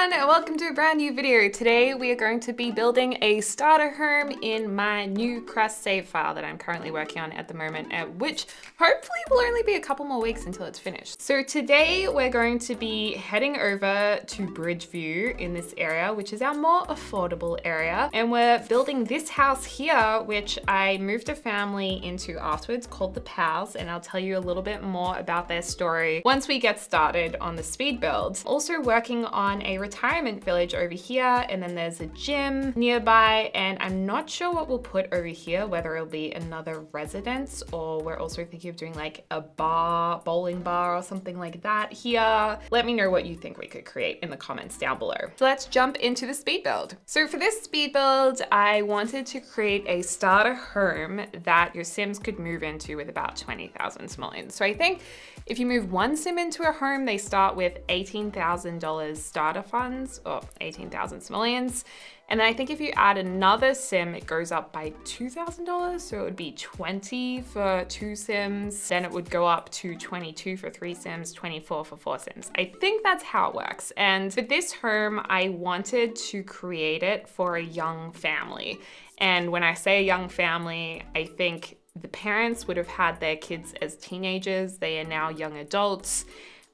everyone, and welcome to a brand new video. Today we are going to be building a starter home in my Newcrest save file that I'm currently working on at the moment, which hopefully will only be a couple more weeks until it's finished. So today we're going to be heading over to Bridgeview in this area, which is our more affordable area. And we're building this house here, which I moved a family into afterwards called the Pals, and I'll tell you a little bit more about their story once we get started on the speed build. Also working on a retirement village over here, and then there's a gym nearby, and I'm not sure what we'll put over here, whether it'll be another residence or we're also thinking of doing like a bar, bowling bar or something like that here. Let me know what you think we could create in the comments down below. So let's jump into the speed build. So for this speed build, I wanted to create a starter home that your Sims could move into with about 20,000 simoleons. So I think if you move one Sim into a home, they start with $18,000 starter funds, or 18,000 simoleons. And then I think if you add another Sim, it goes up by $2,000. So it would be 20 for 2 Sims. Then it would go up to 22 for 3 Sims, 24 for 4 Sims. I think that's how it works. And for this home, I wanted to create it for a young family. And when I say a young family, I think the parents would have had their kids as teenagers. They are now young adults.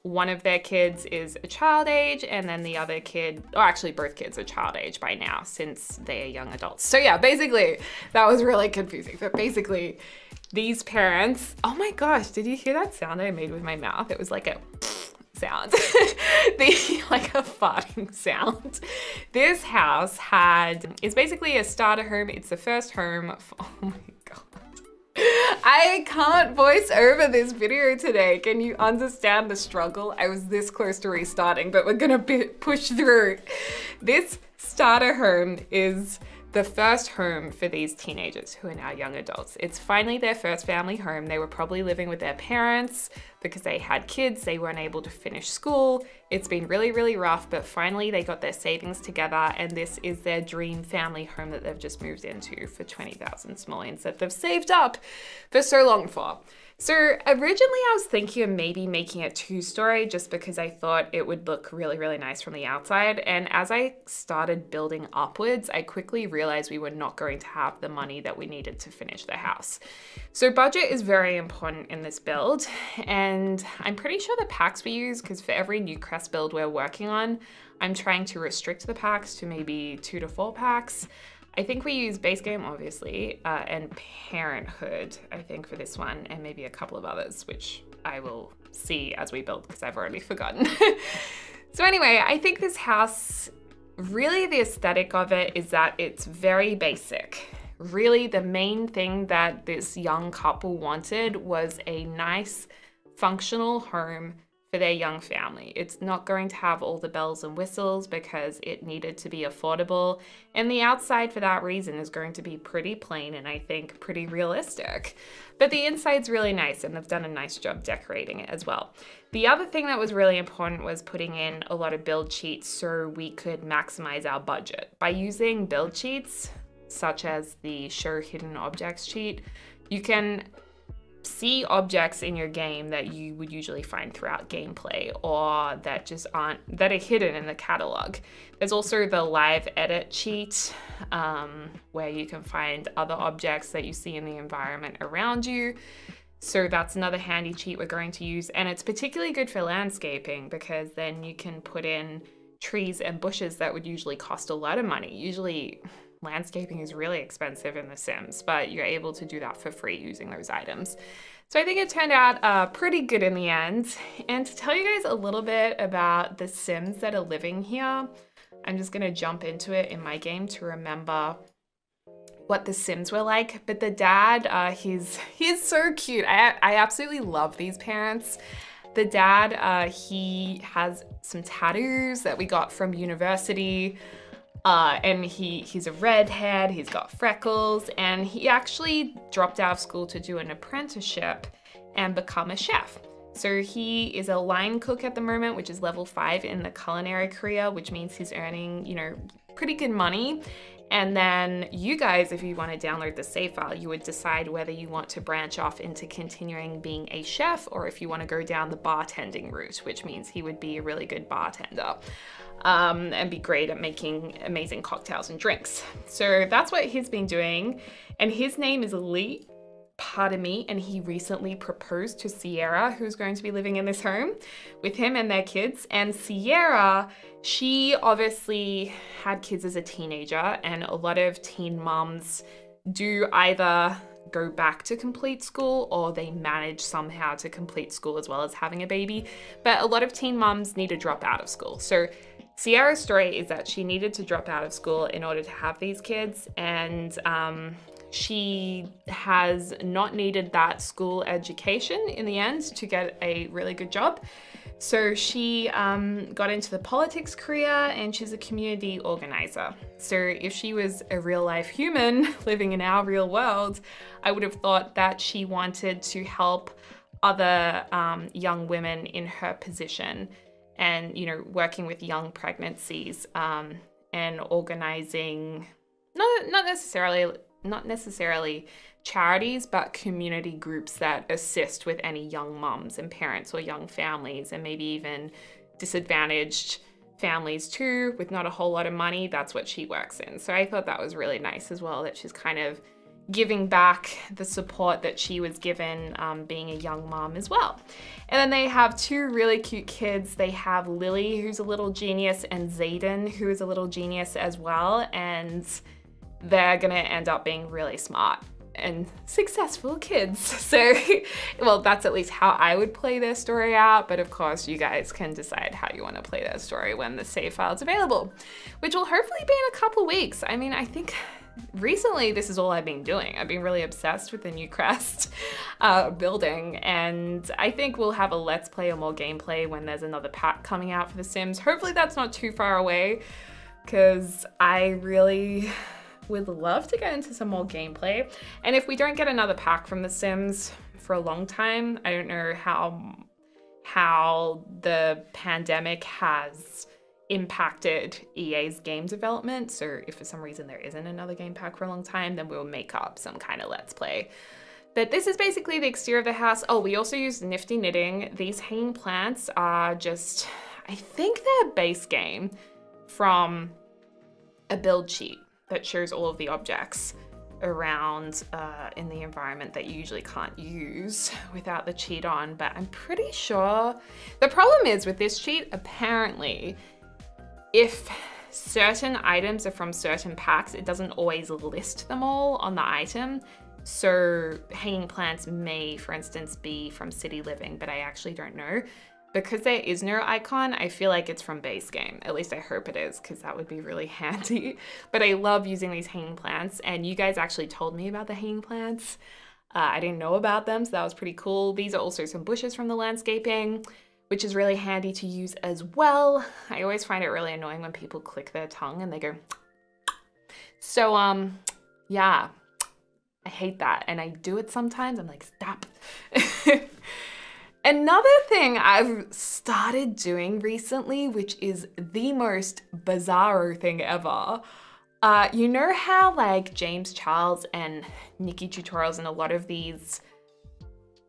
One of their kids is a child age, and then the other kid, or actually both kids are child age by now since they are young adults. So yeah, basically, that was really confusing. But basically, these parents, oh my gosh, did you hear that sound I made with my mouth? It was like a sound, like a farting sound. This house is basically a starter home. It's the first home for, oh my God. I can't voice over this video today. Can you understand the struggle? I was this close to restarting, but we're gonna push through. This starter home is the first home for these teenagers who are now young adults. It's finally their first family home. They were probably living with their parents because they had kids. They weren't able to finish school. It's been really, really rough, but finally they got their savings together, and this is their dream family home that they've just moved into for 20,000 simoleons that they've saved up for so long for. So originally I was thinking of maybe making it 2-story just because I thought it would look really, really nice from the outside. And as I started building upwards, I quickly realized we were not going to have the money that we needed to finish the house. So budget is very important in this build. And I'm pretty sure the packs we use, because for every Newcrest build we're working on, I'm trying to restrict the packs to maybe 2 to 4 packs. I think we use base game, obviously, and Parenthood, I think, for this one, and maybe a couple of others, which I will see as we build because I've already forgotten. So anyway, I think this house, really the aesthetic of it is that it's very basic. Really, the main thing that this young couple wanted was a nice, functional home for their young family. It's not going to have all the bells and whistles because it needed to be affordable. And the outside for that reason is going to be pretty plain and I think pretty realistic. But the inside's really nice and they've done a nice job decorating it as well. The other thing that was really important was putting in a lot of build cheats so we could maximize our budget. By using build cheats, such as the Show Hidden Objects cheat, you can see objects in your game that you would usually find throughout gameplay or that are hidden in the catalog. There's also the live edit cheat where you can find other objects that you see in the environment around you. So that's another handy cheat we're going to use, and it's particularly good for landscaping because then you can put in trees and bushes that would usually cost a lot of money. Usually landscaping is really expensive in The Sims, but you're able to do that for free using those items. So I think it turned out pretty good in the end. And to tell you guys a little bit about the Sims that are living here, I'm just gonna jump into it in my game to remember what the Sims were like. But the dad, he's so cute. I absolutely love these parents. The dad, he has some tattoos that we got from university. And he's a redhead, he's got freckles, and he actually dropped out of school to do an apprenticeship and become a chef. So he is a line cook at the moment, which is level 5 in the culinary career, which means he's earning, you know, pretty good money. And then you guys, if you want to download the save file, you would decide whether you want to branch off into continuing being a chef or if you want to go down the bartending route, which means he would be a really good bartender and be great at making amazing cocktails and drinks. So that's what he's been doing. And his name is Lee. Pardon me, and he recently proposed to Sierra, who's going to be living in this home with him and their kids. And Sierra, she obviously had kids as a teenager, and a lot of teen moms do either go back to complete school or they manage somehow to complete school as well as having a baby. But a lot of teen moms need to drop out of school. So Sierra's story is that she needed to drop out of school in order to have these kids, and she has not needed that school education in the end to get a really good job. So she got into the politics career, and she's a community organizer. So if she was a real life human living in our real world, I would have thought that she wanted to help other young women in her position and, you know, working with young pregnancies and organizing, not necessarily charities, but community groups that assist with any young moms and parents or young families, and maybe even disadvantaged families too with not a whole lot of money. That's what she works in. So I thought that was really nice as well, that she's kind of giving back the support that she was given being a young mom as well. And then they have two really cute kids. They have Lily, who's a little genius, and Zayden, who is a little genius as well. And they're gonna end up being really smart and successful kids. So, well, that's at least how I would play their story out. But of course, you guys can decide how you want to play their story when the save file is available, which will hopefully be in a couple weeks. I mean, I think recently this is all I've been doing. I've been really obsessed with the Newcrest building, and I think we'll have a let's play or more gameplay when there's another pack coming out for The Sims. Hopefully that's not too far away, because I really would love to get into some more gameplay. And if we don't get another pack from The Sims for a long time, I don't know how the pandemic has impacted EA's game development. So if for some reason there isn't another game pack for a long time, then we'll make up some kind of let's play. But this is basically the exterior of the house. Oh, we also use nifty knitting. These hanging plants are just, I think they're base game from a build sheet that shows all of the objects around in the environment that you usually can't use without the cheat on, but I'm pretty sure. The problem is with this cheat, apparently, if certain items are from certain packs, it doesn't always list them all on the item. So hanging plants may, for instance, be from City Living, but I actually don't know. Because there is no icon, I feel like it's from base game. At least I hope it is, because that would be really handy. But I love using these hanging plants, and you guys actually told me about the hanging plants. I didn't know about them, so that was pretty cool. These are also some bushes from the landscaping, which is really handy to use as well. I always find it really annoying when people click their tongue and they go. So, yeah, I hate that. And I do it sometimes. I'm like, stop. Another thing I've started doing recently, which is the most bizarro thing ever. You know how like James Charles and Nikki Tutorials and a lot of these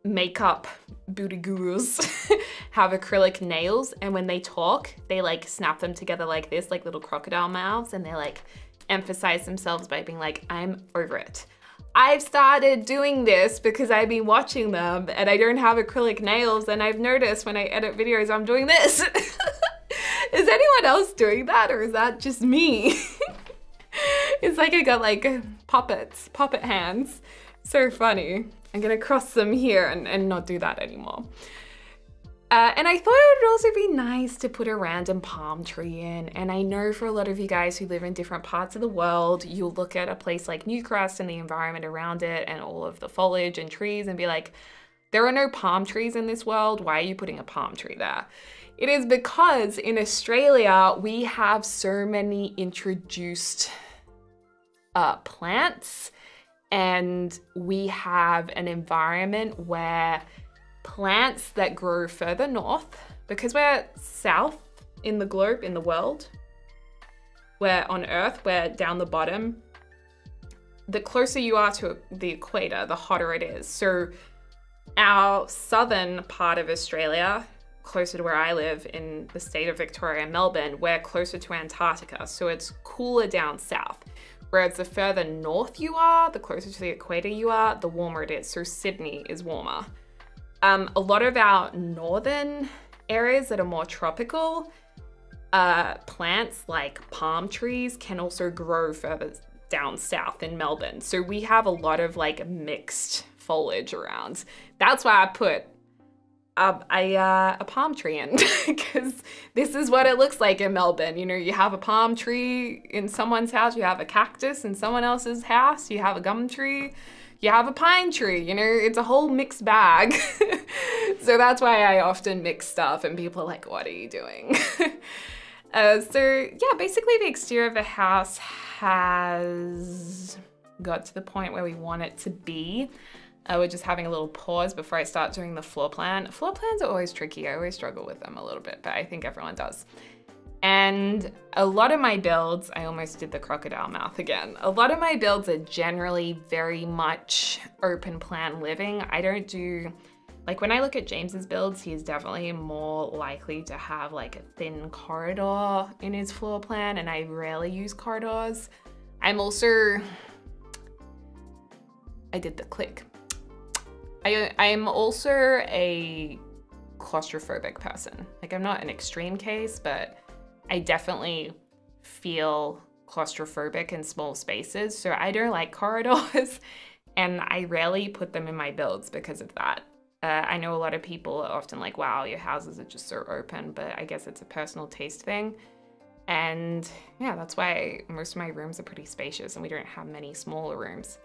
makeup beauty gurus have acrylic nails, and when they talk, they like snap them together like this, like little crocodile mouths, and they like emphasize themselves by being like, I'm over it. I've started doing this because I've been watching them and I don't have acrylic nails, and I've noticed when I edit videos, I'm doing this. Is anyone else doing that, or is that just me? It's like I got like puppet hands. So funny. I'm gonna cross them here and not do that anymore. And I thought it would also be nice to put a random palm tree in. And I know for a lot of you guys who live in different parts of the world, you'll look at a place like Newcrest and the environment around it and all of the foliage and trees and be like, there are no palm trees in this world. Why are you putting a palm tree there? It is because in Australia, we have so many introduced plants, and we have an environment where plants that grow further north, because we're south in the globe, in the world, where on Earth, where down the bottom, the closer you are to the equator, the hotter it is. So our southern part of Australia, closer to where I live in the state of Victoria, Melbourne, we're closer to Antarctica. So it's cooler down south. Whereas the further north you are, the closer to the equator you are, the warmer it is. So Sydney is warmer. A lot of our northern areas that are more tropical, plants like palm trees can also grow further down south in Melbourne. So we have a lot of like mixed foliage around. That's why I put a palm tree in, because this is what it looks like in Melbourne. You know, you have a palm tree in someone's house, you have a cactus in someone else's house, you have a gum tree, you have a pine tree, you know, it's a whole mixed bag. So that's why I often mix stuff and people are like, what are you doing? So yeah, basically the exterior of the house has got to the point where we want it to be. We're just having a little pause before I start doing the floor plan. Floor plans are always tricky. I always struggle with them a little bit, but I think everyone does. And a lot of my builds, I almost did the crocodile mouth again. A lot of my builds are generally very much open plan living. I don't do, like when I look at James's builds, he's definitely more likely to have like a thin corridor in his floor plan, and I rarely use corridors. I'm also, I did the click. I'm also a claustrophobic person. Like I'm not an extreme case, but I definitely feel claustrophobic in small spaces. So I don't like corridors and I rarely put them in my builds because of that. I know a lot of people are often like, wow, your houses are just so open, but I guess it's a personal taste thing. And yeah, that's why most of my rooms are pretty spacious and we don't have many smaller rooms.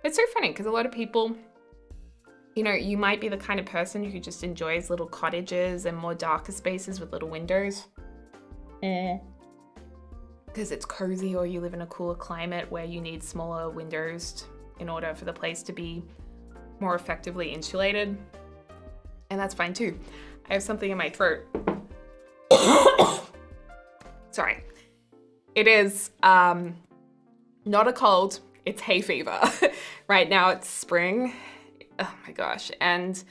It's so funny because a lot of people, you know, you might be the kind of person who just enjoys little cottages and more darker spaces with little windows. Because it's cozy, or you live in a cooler climate where you need smaller windows in order for the place to be more effectively insulated. And that's fine too. I have something in my throat. Sorry. It is not a cold, it's hay fever. Right now it's spring. Oh my gosh. And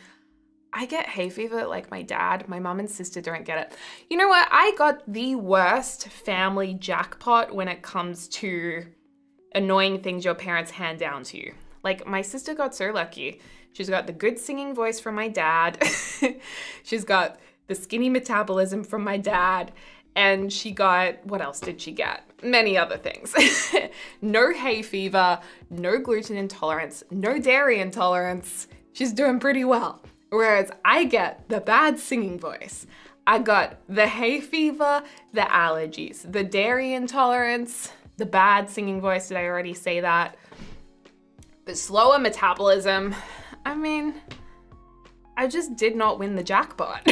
I get hay fever like my dad. My mom and sister don't get it. You know what? I got the worst family jackpot when it comes to annoying things your parents hand down to you. Like my sister got so lucky. She's got the good singing voice from my dad. She's got the skinny metabolism from my dad. And she got, what else did she get? Many other things. No hay fever, no gluten intolerance, no dairy intolerance. She's doing pretty well. Whereas I get the bad singing voice. I got the hay fever, the allergies, the dairy intolerance, the bad singing voice. Did I already say that? The slower metabolism. I mean, I just did not win the jackpot.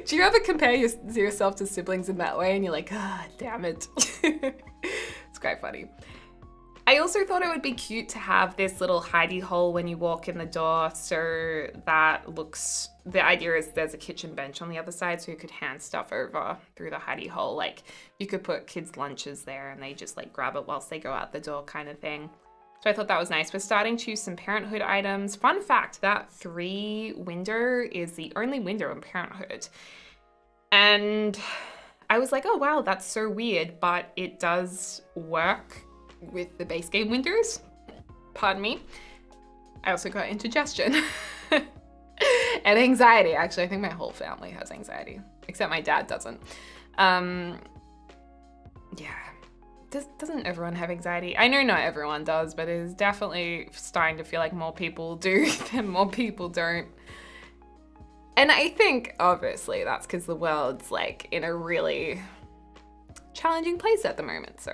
Do you ever compare yourself to siblings in that way and you're like, ah, damn it. It's quite funny. I also thought it would be cute to have this little hidey hole when you walk in the door, so that looks, the idea is there's a kitchen bench on the other side so you could hand stuff over through the hidey hole. Like you could put kids' lunches there and they just like grab it whilst they go out the door kind of thing. So I thought that was nice. We're starting to use some Parenthood items. Fun fact, that 3 window is the only window in Parenthood. And I was like, oh wow, that's so weird, but it does work with the base game windows. Pardon me. I also got indigestion and anxiety. Actually, I think my whole family has anxiety, except my dad doesn't. Yeah. Doesn't everyone have anxiety? I know not everyone does, but it is definitely starting to feel like more people do than more people don't. And I think obviously that's because the world's like in a really challenging place at the moment. So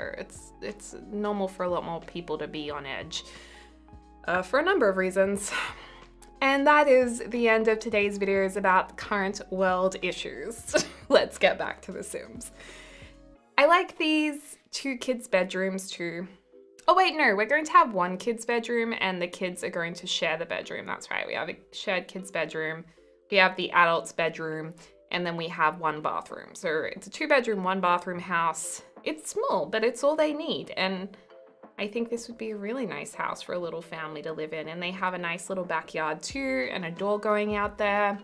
it's normal for a lot more people to be on edge for a number of reasons. And that is the end of today's videos about current world issues. Let's get back to The Sims. I like these 2 kids' bedrooms too. Oh wait, no, we're going to have 1 kid's bedroom and the kids are going to share the bedroom. That's right, we have a shared kids' bedroom. We have the adults' bedroom And then we have 1 bathroom. So it's a 2-bedroom, 1-bathroom house. It's small, but it's all they need. And I think this would be a really nice house for a little family to live in. And they have a nice little backyard too, and a door going out there.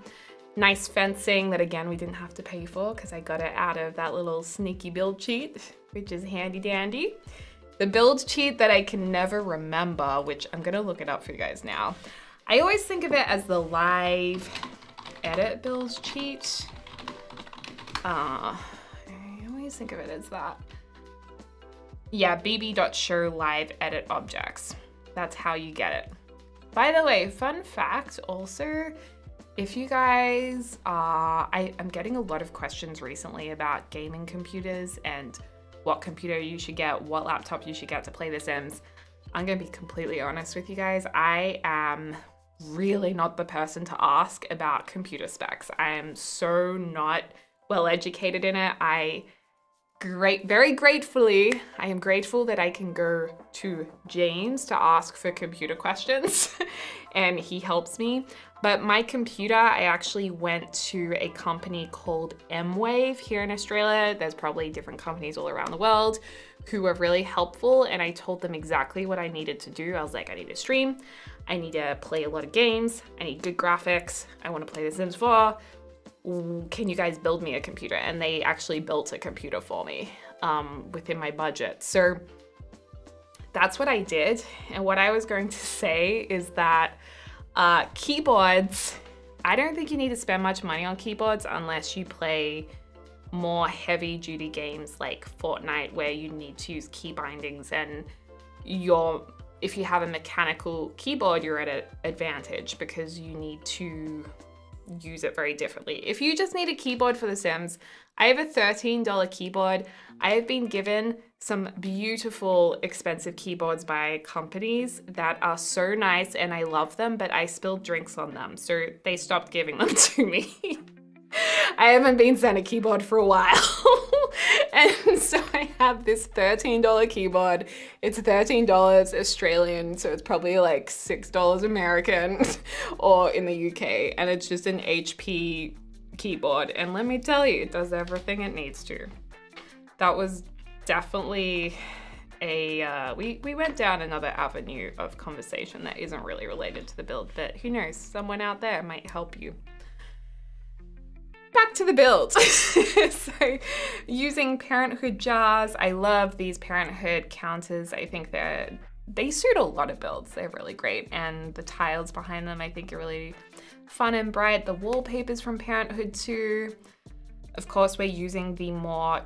Nice fencing that, again, we didn't have to pay for because I got it out of that little sneaky build cheat, which is handy dandy. The build cheat that I can never remember, which I'm gonna look it up for you guys now. I always think of it as the live edit build cheat. I always think of it as that. Yeah, bb.show live edit objects. That's how you get it. By the way, fun fact also, if you guys are, I'm getting a lot of questions recently about gaming computers and what computer you should get, what laptop you should get to play The Sims. I'm gonna be completely honest with you guys. I am really not the person to ask about computer specs. I am so not well educated in it. Very gratefully, I am grateful that I can go to James to ask for computer questions and he helps me. But my computer, I actually went to a company called M-Wave here in Australia. There's probably different companies all around the world who were really helpful, and I told them exactly what I needed to do. I was like, I need to stream, I need to play a lot of games, I need good graphics, I want to play The Sims 4. Can you guys build me a computer? And they actually built a computer for me within my budget. So that's what I did. And what I was going to say is that keyboards, I don't think you need to spend much money on keyboards unless you play more heavy duty games like Fortnite, where you need to use key bindings, and if you have a mechanical keyboard, you're at an advantage because you need to use it very differently. If you just need a keyboard for The Sims, I have a $13 keyboard. I have been given some beautiful expensive keyboards by companies that are so nice and I love them, but I spilled drinks on them, so they stopped giving them to me. I haven't been sent a keyboard for a while. And so I have this $13 keyboard. It's $13 Australian, so it's probably like $6 American or in the UK. And it's just an HP keyboard. And let me tell you, it does everything it needs to. That was definitely a, we went down another avenue of conversation that isn't really related to the build, but who knows, someone out there might help you. Back to the build. So using Parenthood jars, I love these Parenthood counters. I think they suit a lot of builds. They're really great. And the tiles behind them I think are really fun and bright. The wallpapers from Parenthood too. Of course, we're using the more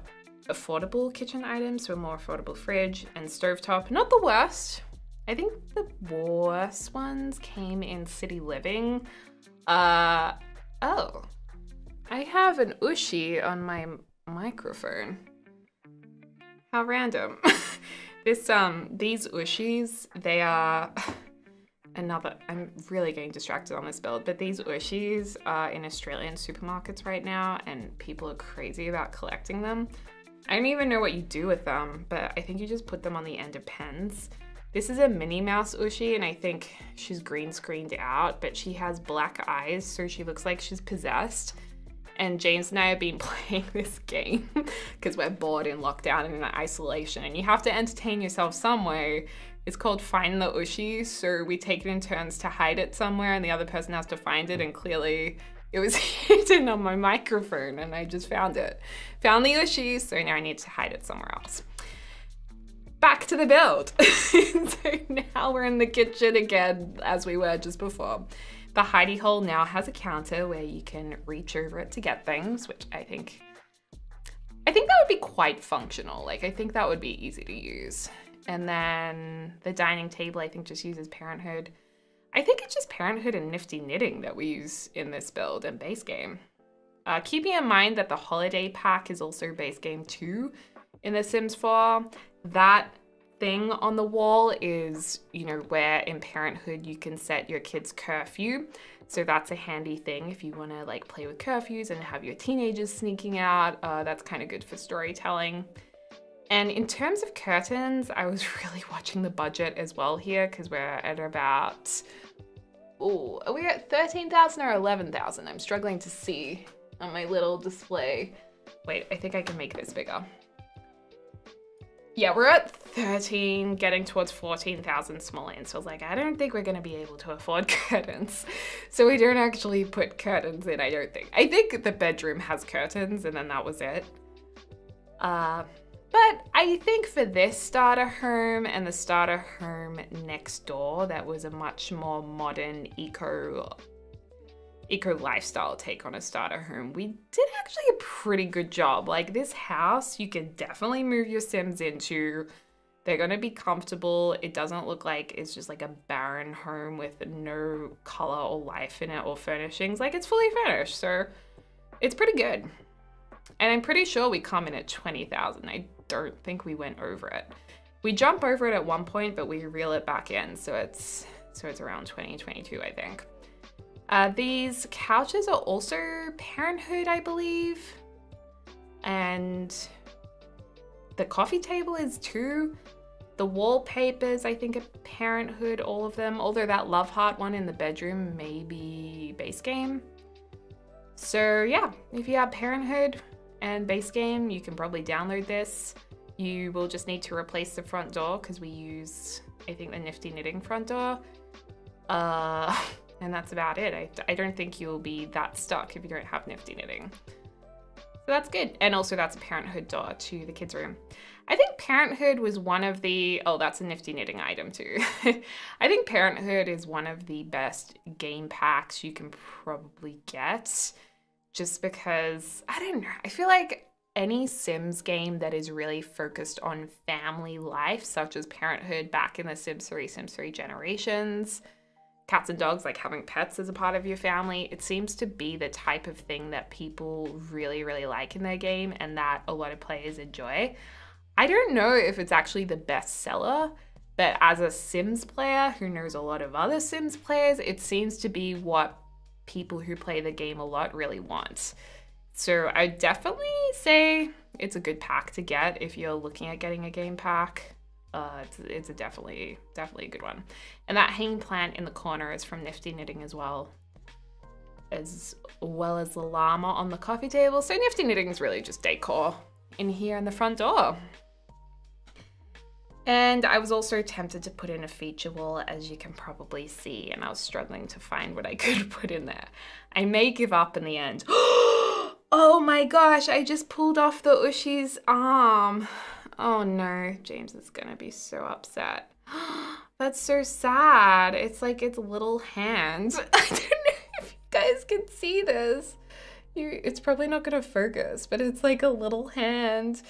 affordable kitchen items, so a more affordable fridge and stovetop. Not the worst. I think the worst ones came in City Living. Oh. I have an Ushi on my microphone. How random. These Ushis, they are I'm really getting distracted on this build, but these Ushis are in Australian supermarkets right now and people are crazy about collecting them. I don't even know what you do with them, but I think you just put them on the end of pens. This is a Minnie Mouse Ushi and I think she's green screened out, but she has black eyes, so she looks like she's possessed. And James and I have been playing this game because we're bored in lockdown and in isolation and you have to entertain yourself some way. It's called Find the Ushi, so we take it in turns to hide it somewhere and the other person has to find it, and clearly it was hidden on my microphone and I just found it. Found the Ushi, so now I need to hide it somewhere else. Back to the build. So now we're in the kitchen again as we were just before. The hidey hole now has a counter where you can reach over it to get things, which I think that would be quite functional. Like, I think that would be easy to use. And then the dining table, I think, just uses Parenthood. I think it's just Parenthood and Nifty Knitting that we use in this build and base game. Keeping in mind that the holiday pack is also base game 2 in The Sims 4. That thing on the wall is, you know, where in Parenthood you can set your kids' curfew. So that's a handy thing if you want to like play with curfews and have your teenagers sneaking out. That's kind of good for storytelling. And in terms of curtains, I was really watching the budget as well here because we're at about, are we at 13,000 or 11,000? I'm struggling to see. on my little display. Wait, I think I can make this bigger. Yeah, we're at 13, getting towards 14,000 simoleons. So I was like, I don't think we're gonna be able to afford curtains. So we don't actually put curtains in, I don't think. I think the bedroom has curtains and then that was it. But I think for this starter home and the starter home next door, that was a much more modern eco lifestyle take on a starter home. We did actually a pretty good job. Like this house, you can definitely move your Sims into. They're gonna be comfortable. It doesn't look like it's just like a barren home with no color or life in it or furnishings. Like it's fully furnished, so it's pretty good. And I'm pretty sure we come in at 20,000. I don't think we went over it. We jump over it at one point, but we reel it back in. So it's around 2022, I think. These couches are also Parenthood, I believe. And the coffee table is too. The wallpapers, I think, are Parenthood, all of them. Although that love heart one in the bedroom may be base game. So yeah, if you have Parenthood and base game, you can probably download this. You will just need to replace the front door because we use, I think, the Nifty Knitting front door. And that's about it. I don't think you'll be that stuck if you don't have Nifty Knitting. So that's good. And also that's a Parenthood door to the kids' room. I think Parenthood was one of the, oh, that's a Nifty Knitting item too. I think Parenthood is one of the best game packs you can probably get. Just because, I don't know, I feel like any Sims game that is really focused on family life, such as Parenthood back in the Sims 3 Generations, cats and dogs, like having pets as a part of your family, it seems to be the type of thing that people really, really like in their game and that a lot of players enjoy. I don't know if it's actually the best seller, but as a Sims player who knows a lot of other Sims players, it seems to be what people who play the game a lot really want. So I definitely say it's a good pack to get if you're looking at getting a game pack. It's a definitely a good one. And that hanging plant in the corner is from Nifty Knitting as well as the llama on the coffee table. So Nifty Knitting is really just decor in here in the front door. And I was also tempted to put in a feature wall, as you can probably see, and I was struggling to find what I could put in there. I may give up in the end. Oh my gosh, I just pulled off the Ushi's arm. Oh no, James is gonna be so upset. That's so sad. It's like its little hand. I don't know if you guys can see this. It's probably not gonna focus, but it's like a little hand.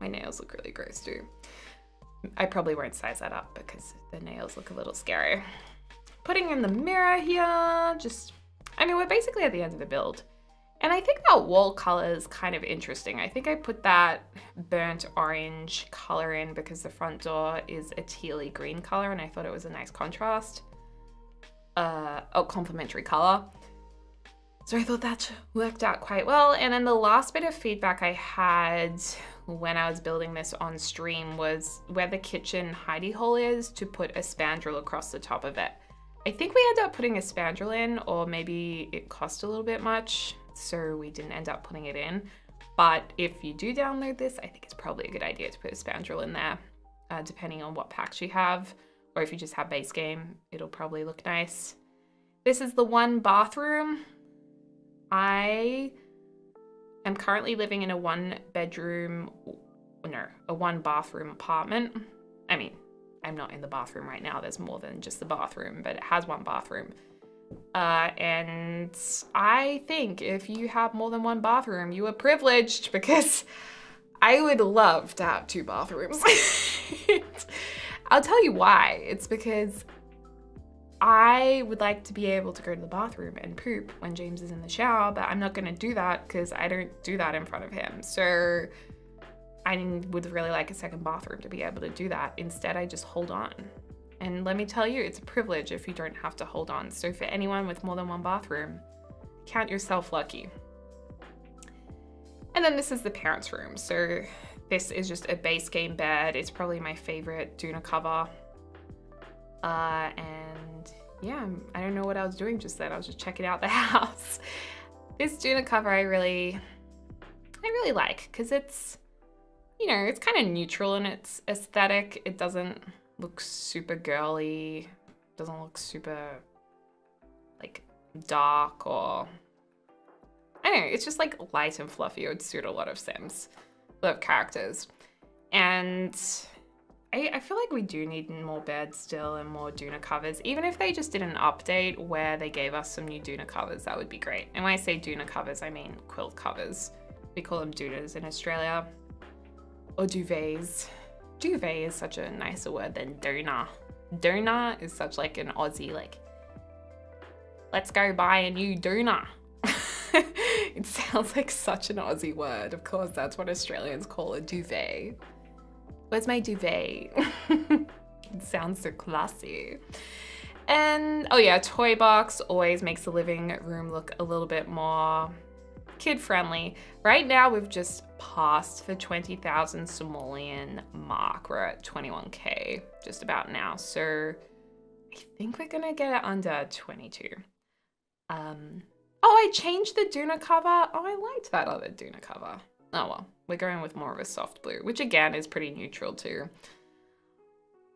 My nails look really gross too. I probably won't size that up because the nails look a little scary. Putting in the mirror here, I mean, we're basically at the end of the build. And I think that wall color is kind of interesting. I think I put that burnt orange color in because the front door is a tealy green color and I thought it was a nice contrast. Complementary color. So I thought that worked out quite well. And then the last bit of feedback I had when I was building this on stream was where the kitchen hidey hole is to put a spandrel across the top of it. I think we ended up putting a spandrel in, or maybe it cost a little bit much, so we didn't end up putting it in. But if you do download this, I think it's probably a good idea to put a spandrel in there, depending on what packs you have, or if you just have base game, it'll probably look nice. This is the one bathroom. I am currently living in a one bathroom apartment. I mean, I'm not in the bathroom right now. There's more than just the bathroom, but it has one bathroom. And I think if you have more than one bathroom, you are privileged, because I would love to have 2 bathrooms. I'll tell you why. It's because I would like to be able to go to the bathroom and poop when James is in the shower, but I'm not gonna do that because I don't do that in front of him. So I would really like a second bathroom to be able to do that. Instead, I just hold on. And let me tell you, it's a privilege if you don't have to hold on. So for anyone with more than one bathroom, count yourself lucky. And then this is the parents' room. So this is just a base game bed. It's probably my favorite Duna cover. And yeah, I don't know what I was doing just then. I was just checking out the house. This Duna cover I really like, because it's, you know, it's kind of neutral in its aesthetic. It doesn't look super girly, doesn't look super like dark, or I don't know, it's just like light and fluffy. It would suit a lot of Sims, a lot of characters. And I feel like we do need more beds still and more Duna covers. Even if they just did an update where they gave us some new Duna covers, that would be great. And when I say Duna covers, I mean quilt covers. We call them Dunas in Australia. Or duvets. Duvet is such a nicer word than Duna. Duna is such like an Aussie, like, let's go buy a new Duna. It sounds like such an Aussie word. Of course, that's what Australians call a duvet. Where's my duvet? It sounds so classy. And oh yeah, toy box always makes the living room look a little bit more kid-friendly. Right now, we've just passed the 20,000 simoleon mark. We're at 21K just about now. So I think we're gonna get it under 22. Oh, I changed the Duna cover. Oh, I liked that other Duna cover. Oh well, we're going with more of a soft blue, which again is pretty neutral too.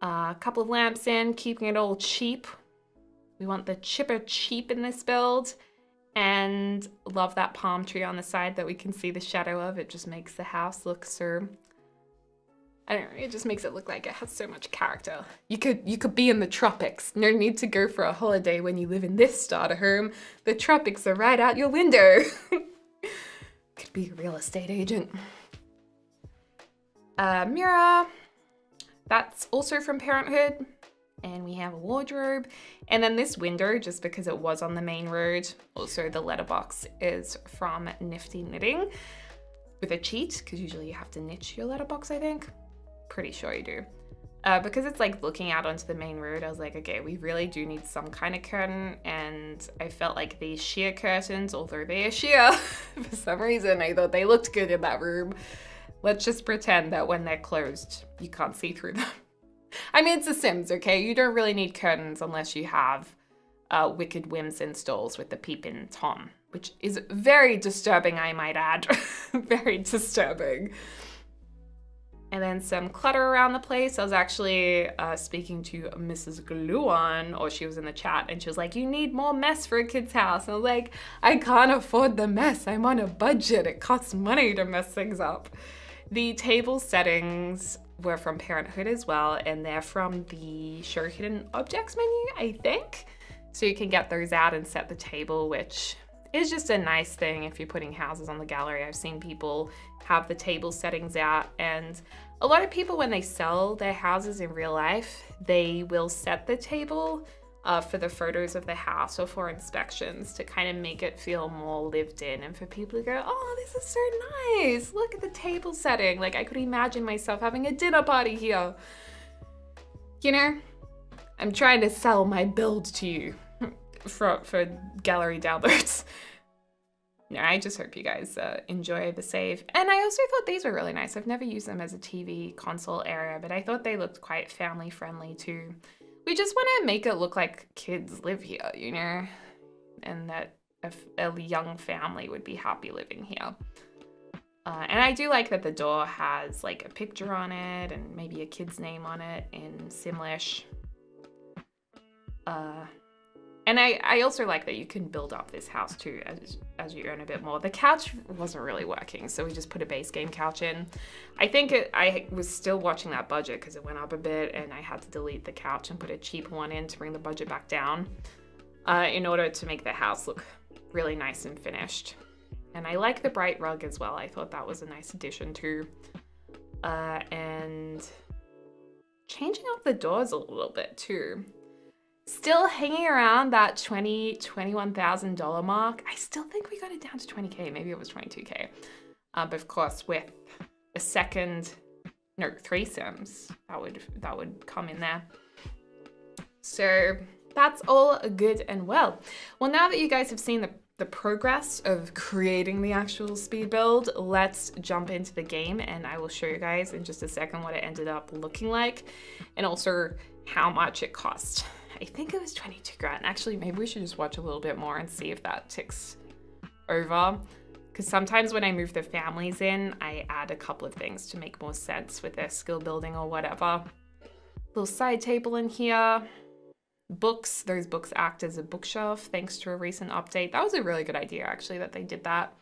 A couple of lamps in, keeping it all cheap. We want the chipper cheap in this build. And love that palm tree on the side that we can see the shadow of. It just makes the house look so, I don't know, it just makes it look like it has so much character. You could be in the tropics. No need to go for a holiday when you live in this starter home. The tropics are right out your window. Could be a real estate agent. Mirror, that's also from Parenthood. And we have a wardrobe. And then this window, just because it was on the main road, also the letterbox is from Nifty Knitting with a cheat, because usually you have to knit your letterbox, I think. Pretty sure you do. Because it's like looking out onto the main road, I was like, okay, we really do need some kind of curtain. And I felt like these sheer curtains, although they are sheer, for some reason, I thought they looked good in that room. Let's just pretend that when they're closed, you can't see through them. I mean, it's The Sims, okay? You don't really need curtains unless you have Wicked Whims installs with the peep-in Tom, which is very disturbing, I might add. Very disturbing. And then some clutter around the place. I was actually speaking to Mrs. Gluon, or she was in the chat, and she was like, you need more mess for a kid's house. And I was like, I can't afford the mess. I'm on a budget. It costs money to mess things up. The table settings were from Parenthood as well, and they're from the Show Hidden Objects menu, I think. So you can get those out and set the table, which is just a nice thing if you're putting houses on the gallery. I've seen people have the table settings out, and a lot of people, when they sell their houses in real life, they will set the table for the photos of the house or for inspections to kind of make it feel more lived in, and for people to go, oh, this is so nice. Look at the table setting. Like, I could imagine myself having a dinner party here. You know, I'm trying to sell my build to you for gallery downloads. No, I just hope you guys enjoy the save. And I also thought these were really nice. I've never used them as a TV console area, but I thought they looked quite family friendly too. We just want to make it look like kids live here, you know, and that a young family would be happy living here. And I do like that the door has like a picture on it and maybe a kid's name on it in Simlish. And I also like that you can build up this house too as you earn a bit more. The couch wasn't really working, so we just put a base game couch in. I think I was still watching that budget because it went up a bit, and I had to delete the couch and put a cheap one in to bring the budget back down in order to make the house look really nice and finished. And I like the bright rug as well. I thought that was a nice addition too. And changing up the doors a little bit too. Still hanging around that $21,000 mark. I still think we got it down to 20K. Maybe it was 22K. But of course, with a three Sims, that would come in there. So that's all good and well. Well, now that you guys have seen the progress of creating the actual speed build, let's jump into the game, and I will show you guys in just a second what it ended up looking like, and also how much it cost. I think it was 22 grand. Actually, maybe we should just watch a little bit more and see if that ticks over. Because sometimes when I move the families in, I add a couple of things to make more sense with their skill building or whatever. Little side table in here. Books, those books act as a bookshelf thanks to a recent update. That was a really good idea actually that they did that.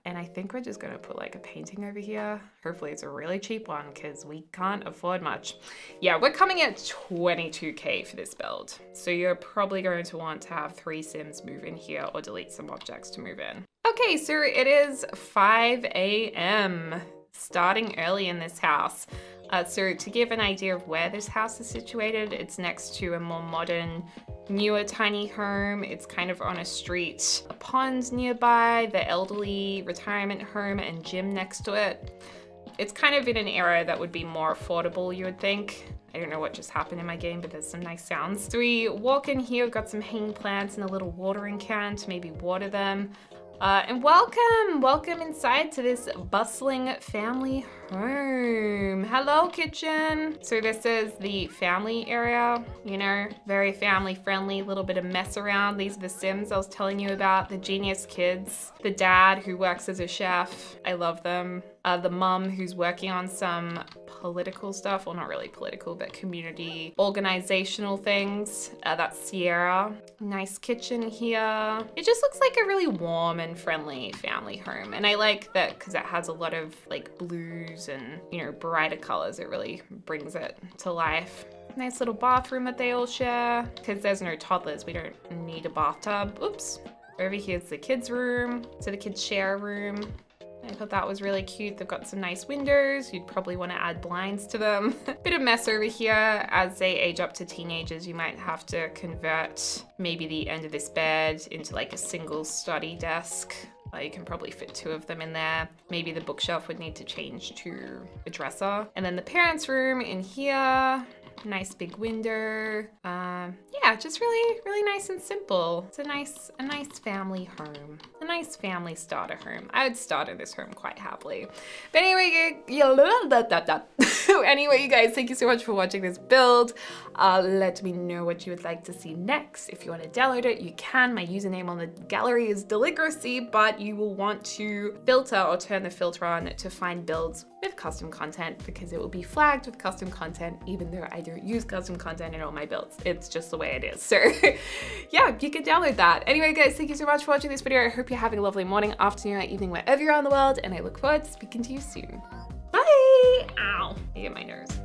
And I think we're just gonna put like a painting over here. Hopefully it's a really cheap one because we can't afford much. Yeah, we're coming at 22K for this build. So you're probably going to want to have 3 Sims move in here or delete some objects to move in. Okay, so it is 5 a.m. starting early in this house. So to give an idea of where this house is situated, it's next to a more modern, newer tiny home. It's kind of on a street, a pond nearby, the elderly retirement home and gym next to it. It's kind of in an area that would be more affordable, you would think. I don't know what just happened in my game, but there's some nice sounds. So we walk in here, we've got some hanging plants and a little watering can to maybe water them. And welcome inside to this bustling family home. Hello, kitchen. So this is the family area, you know, very family friendly, little bit of mess around. These are the Sims I was telling you about, the genius kids, the dad who works as a chef. I love them. The mum who's working on some political stuff, well, not really political, but community organizational things. That's Sierra. Nice kitchen here. It just looks like a really warm and friendly family home. And I like that because it has a lot of like blues and, you know, brighter colors. It really brings it to life. Nice little bathroom that they all share. Because there's no toddlers, we don't need a bathtub. Oops. Over here's the kids' room. So the kids share a room. I thought that was really cute. They've got some nice windows. You'd probably want to add blinds to them. Bit of mess over here. As they age up to teenagers, you might have to convert maybe the end of this bed into like a single study desk. You can probably fit 2 of them in there. Maybe the bookshelf would need to change to a dresser. And then the parents' room in here. Nice big window. Yeah, just really nice and simple. It's a nice family home. A nice family starter home. I would start in this home quite happily. But anyway, anyway, you guys, thank you so much for watching this build. Let me know what you would like to see next. If you want to download it, you can. My username on the gallery is Deligracy, but you will want to filter or turn the filter on to find builds with custom content because it will be flagged with custom content even though I don't use custom content in all my builds. It's just the way it is. So yeah, you can download that. Anyway, guys, thank you so much for watching this video. I hope you're having a lovely morning, afternoon, or evening, wherever you are in the world, and I look forward to speaking to you soon. Bye! Ow, I hit my nose.